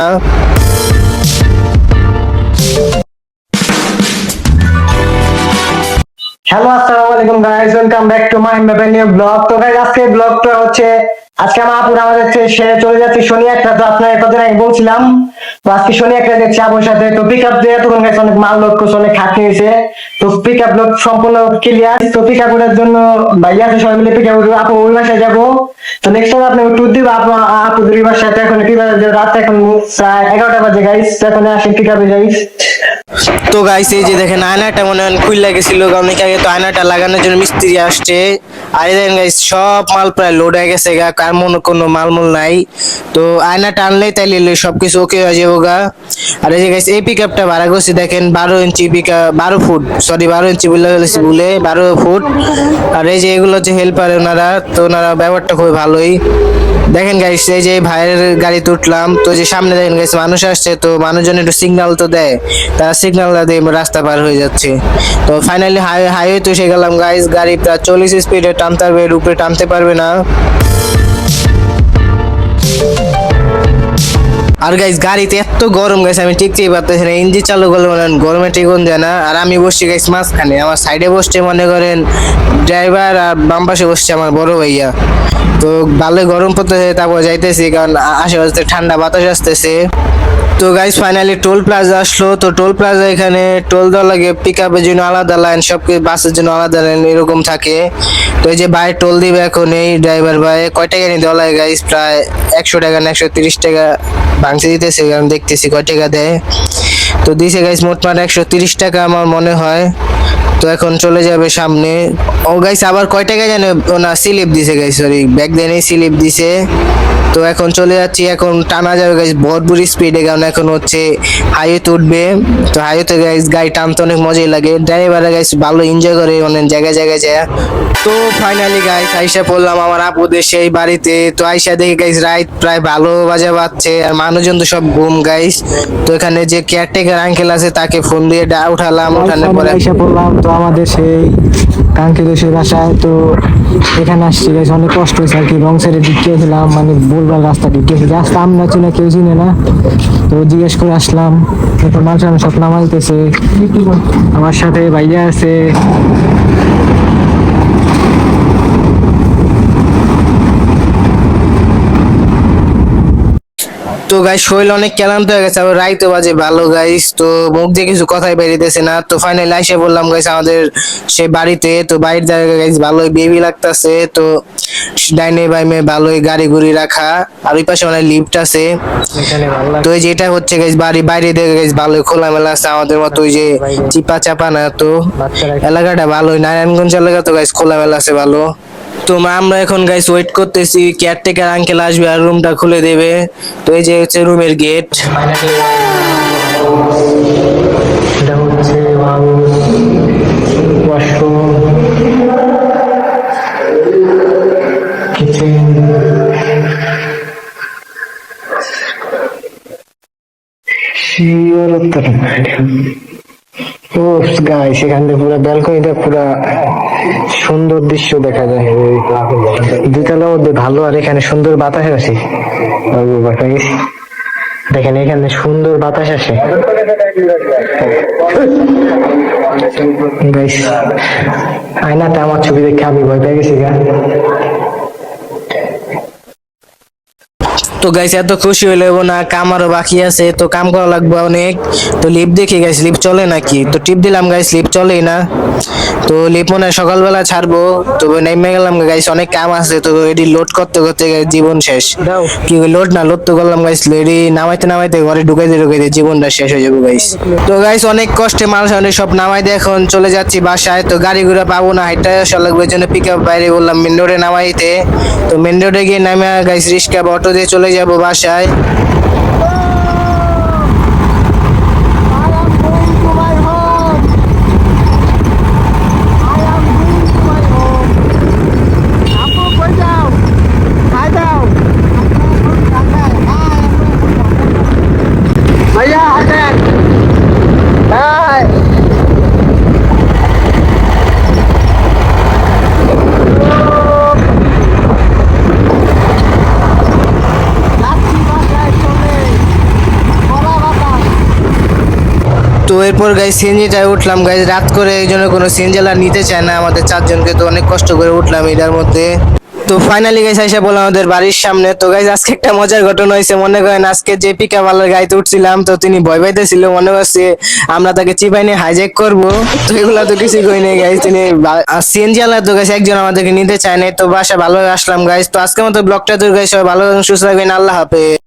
Hello, আসসালামু আলাইকুম guys, welcome back to my new blog. তো গাইস, আজকে ব্লগটা হচ্ছে আজকে আমরা আমাদের সেরে চলে যাচ্ছি শনি একটা। তো আপনার কদিন আগে বলছিলাম, তো আজকে শনি একটা যাচ্ছি আপনার সাথে। তো পিক আপ দিয়ে তখন গাইস অনেক মাল লোড করছে, অনেক খাট নিয়েছে। তো পিক আপ লোড সম্পূর্ণ ক্লিয়ার। তো পিক আপ এর জন্য ভাইয়া আছে, সবাই মিলে পিক আপ আপু ওই বাসায় যাবো। তো নেক্সট টাইম আপনি ট্যুর দিব আপু দুই বাসায়। এখন কি বাজে? রাত এখন প্রায় 11টা বাজে গাইস। এখন আসেন পিক আপে যাই। তো গাইস, এই যে দেখেন আয়নাটা মনে হয় খুললা গেছিল, অনেক আগে। তো আয়নাটা লাগানোর জন্য মিস্ত্রি আসছে। আর এই দেখেন গাইস, সব মাল প্রায় লোড হয়ে গেছে গা, কার মনে কোনো মালমূল নাই। তো আয়নাটা আনলেই তাইলে সবকিছু ওকে হয়ে যাবো গা। আর এই যে গাইস, এই পিক আপটা ভাড়া করছি দেখেন 12 ইঞ্চি পিক, 12 ফুট, সরি 12 ইঞ্চি বলে ফেলেছি ভুলে, 12 ফুট। আর এই যে এগুলো হচ্ছে হেল্পার ওনারা, তো ওনারা ব্যবহারটা খুবই ভালোই। দেখেন গাইস, এই যে ভাইয়ের গাড়িতে উঠলাম, তো যে সামনে দেখেন গাইস মানুষ আসছে, তো মানুষজন একটু সিগন্যাল তো দেয়, তারা সিগন্যাল দিয়ে রাস্তা পার হয়ে যাচ্ছে। তো ফাইনালি হাইওয়ে তো এসে গেলাম গাইস। গাড়ি প্রায় 40 স্পিডে টানতে পারবে, এর উপরে টানতে পারবে না। আর গাইস, গাড়িতে এত গরম গাইস, আমি টিকতেই পারতেছি না। ইঞ্জিন চালু করলে মনে হয় গরমে টিকুন যায় না। আর আমি বসছি গাইস মাঝখানে, আমার সাইডে বসছে মনে করেন ড্রাইভার, আর বাম পাশে বসছে আমার বড় ভাইয়া। তো ভালোই গরম পড়তেছে, তারপর যাইতেছি কারণ আশেপাশে ঠান্ডা বাতাস আসতেছে। তো গাইস, ফাইনালি টোল প্লাজা আসলো। তো টোল প্লাজা এখানে টোল দেওয়া লাগে, পিক আপের জন্য আলাদা লাইন, সব বাসের জন্য আলাদা লাইন, এরকম থাকে। তো এই যে ভাই টোল দিবে এখন, এই ড্রাইভার ভাই কয় টাকা নিয়ে দেওয়া লাগে গাইস? প্রায় 100 টাকা না 130 টাকা ভাঙছে দিতেছে, কারণ দেখতেছি কয় টাকা দেয়। তো দিছে গাইস মোটমাট 130 টাকা আমার মনে হয়। তো এখন চলে যাবে সামনে। ও গাইস, আবার কয় টাকা জানে না, স্লিপ দিছে গাইস, সরি ব্যাক দেনে স্লিপ দিছে। তো এখন চলে যাচ্ছি, এখন টানা যাবে গাইস ভরপুর স্পিডে, কারণ এখন হচ্ছে হাইওয়েতে উঠবে। তো হাইওয়েতে গাইস গাড়ি টানতে অনেক মজাই লাগে, ড্রাইভার গাইস ভালো এনজয় করে অনেক জায়গায় জায়গায় যায়। তো ফাইনালি গাইস আইসা পড়লাম আমার আপুদের সেই বাড়িতে। তো আইসা দেখি গাইস রাইট প্রায় ভালো বাজে বাজছে, আর মানুষজন তো সব ঘুম গাইস। তো এখানে যে কেয়ারটেকার আঙ্কেল আছে তাকে ফোন দিয়ে উঠালাম, উঠানোর পরে আইসা পড়লাম তো আমাদের সেই কাঙ্ক্ষিত সেই বাসায়। তো এখানে আসছি গাইস, অনেক কষ্ট হয়েছে আর কি। রং সাইডে ঢুকিয়েছিলাম, মানে ভুলভাল রাস্তা ঢুকিয়েছি, রাস্তা আমরা চিনি কেউ চিনে না। তো জিজ্ঞেস করে আসলাম, তো মানুষ সব নামাইতেছে। আমার সাথে ভাইয়া আছে। তো গাইস, শরীর অনেক ক্লান্ত হয়ে গেছে, আবার রাইতে বাজে ভালো গাইস। তো মুখ দিয়ে কিছু কথাই বেরিতেছে না। তো ফাইনালি আইসা বললাম গাইস আমাদের সেই বাড়িতে। তো বাড়ির জায়গা গাইস ভালোই বেবি লাগতেছে। তো ডাইনে বাইমে ভালোই গাড়ি গুড়ি রাখা, আর ওই পাশে অনেক লিফট আছে। তো এই যে এটা হচ্ছে গাইস বাড়ি, বাইরে দেখে গাইস ভালোই খোলামেলা আছে, আমাদের মতো ওই যে চিপা চাপা না। তো এলাকাটা ভালোই, নারায়ণগঞ্জ এলাকা তো গাইস খোলামেলা আছে ভালো। তো আমরা এখন গাইস ওয়েট করতেছি, কেয়ারটেকার আঙ্কেল আসবে আর রুমটা খুলে দেবে। তো এই যে হচ্ছে রুমের গেট। এটা হচ্ছে ওয়াশরুম, কিচেন, ও গাইস, এখান থেকে পুরো ব্যালকনিটা পুরো সুন্দর দৃশ্য দেখা যায়। দুতলার মধ্যে ভালো, আর এখানে সুন্দর বাতাস আছে। দেখেন এখানে সুন্দর বাতাস আসে গাইস। আয়নাতে আমার ছবি দেখে আমি ভয় পেয়ে গেছি গা। তো গাইস এত খুশি হইলে না, কাম আরো বাকি আছে, তো কাম করা লাগবে অনেক। তো লিফট দেখি গাইস লিফট চলে নাকি, তো টিপ দিলাম গাইস লিফট চলেই না। তো লিফট মনে হয় সকালবেলা ছাড়বো। তো নেমে গেলাম গাইস, অনেক কাম আছে। তো এডি লোড করতে করতে জীবন শেষ। কি লোড না লোড তো করলাম গাইস, এডি নামাইতে নামাইতে ঘরে ঢুকাইতে ঢুকাইতে জীবনটা শেষ হয়ে যাবে গাইস। তো গাইস অনেক কষ্টে মানুষ অনেক সব নামাই দিয়ে এখন চলে যাচ্ছি বাসায়। তো গাড়ি ঘুরে পাবো না, হাইটা আসা লাগবে, জন্য পিক আপ বাইরে বললাম মেন রোডে নামাইতে। তো মেন রোডে গিয়ে নামে গাইস রিক্সা বা অটো দিয়ে চলে যাবো বাসায়। তো এরপর গাইস সিএনজিটায় উঠলাম গাইস, রাত করে এই জন্য কোনো সিএনজিলা নিতে চায় না আমাদের চারজনকে, তো অনেক কষ্ট করে উঠলাম এটার মধ্যে। তো ফাইনালি গাইস আইসা বললাম আমাদের বাড়ির সামনে। তো গাইস আজকে একটা মজার ঘটনা হয়েছে, মনে করেন আজকে যে পিকআপ ওয়ালার গাড়িতে উঠছিলাম, তো তিনি ভয় পাইতেছিল, মনে করছে আমরা তাকে চিপাই নিয়ে হাইজ্যাক করবো। তো এগুলা তো কিছুই কই নাই গাইস, তিনি সিএনজি ওয়ালা তো গাইস একজন আমাদেরকে নিতে চায় না, তো বাসা ভালোভাবে আসলাম গাইস। তো আজকের মতো ব্লগটা তো গাইস সবাই ভালো সুস্থ থাকবেন, আল্লাহ হাফেজ।